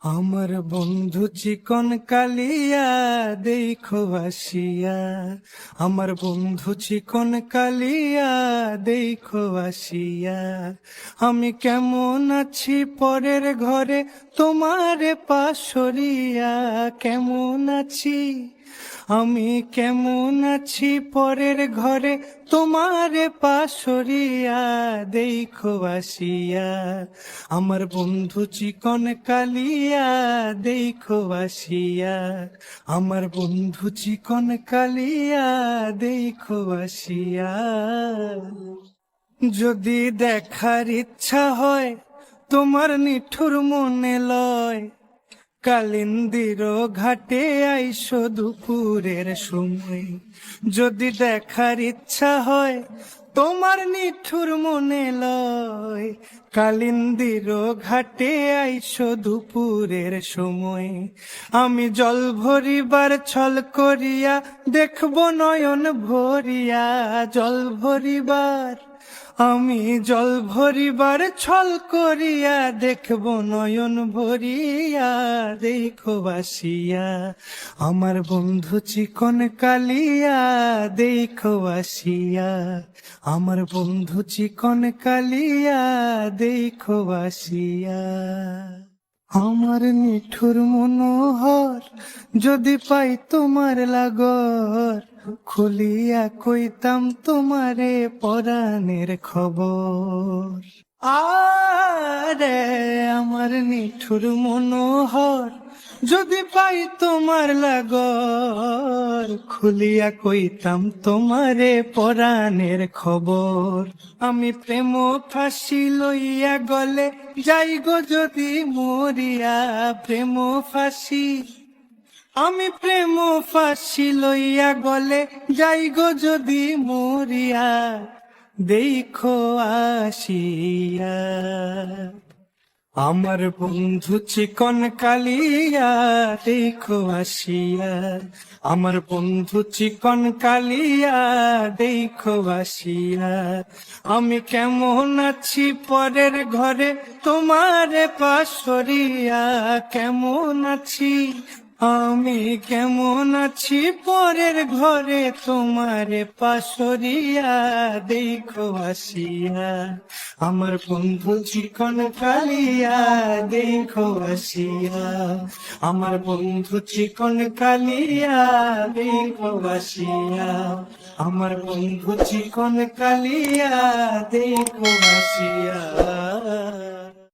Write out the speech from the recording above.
আমার বন্ধু চিকন কালিয়া দেখো আসিয়া, আমার বন্ধু চিকন কালিয়া দেখো আসিয়া। আমি কেমন আছি পরের ঘরে তোমারে পাশরিয়া, কেমন আছি আমি কেমন আছি পরের ঘরে তোমারে পাশরিয়া দেখো আসিয়া। আমার বন্ধু চিকন কালিয়া দেখো আসিয়া, আমার বন্ধু চিকন কালিয়া দেখো আসিয়া। যদি দেখার ইচ্ছা হয় তোমার নিঠুর মনে লয়, কালিন্দির ঘাটে আইসো দুপুরের সময়। যদি দেখার ইচ্ছা হয় তোমার নিঠুর মনে লয়, কালিন্দির ঘাটে আইসো দুপুরের সময়। আমি জল ভরিবার ছল করিয়া দেখবো নয়ন ভরিয়া, জল ভরিবার আমি জল ভরিবার ছল করিয়া দেখব নয়ন ভরিয়া দেখো আসিয়া। আমার বন্ধু চিকন কালিয়া দেখো আসিয়া, আমার বন্ধু চিকন কালিয়া দেখো আসিয়া। আমার নিঠুর মনোহর যদি পাই তোমার লাগর, খুলিয়া কইতাম তোমারে পরাণের খবর। আরে আমার নিঠুর মনোহর যদি পাই তোমার লাগর, খুলিয়া কইতাম তোমারে পরাণের খবর। আমি প্রেম ফাঁসি লইয়া গলে যাই গো যদি মরিয়া, প্রেম ফাঁসি আমি প্রেম ফাঁসি লইয়া গলে যাই গো যদি মরিয়া দেখো আসিয়া। আমার বন্ধু চিকন কালিয়া দেখো আসিয়া, আমার বন্ধু চিকন কালিয়া দেখো আসিয়া। আমি কেমন আছি পরের ঘরে তোমারে পাশরিয়া, কেমন আছি আমি কেমন আছি পরের ঘরে তোমারে পাশরিয়া দেখো আসিয়া। আমার বন্ধু চিকন কালিয়া দেখো আসিয়া, আমার বন্ধু চিকন কালিয়া দেখো আসিয়া, আমার বন্ধু চিকন কালিয়া দেখো আসিয়া।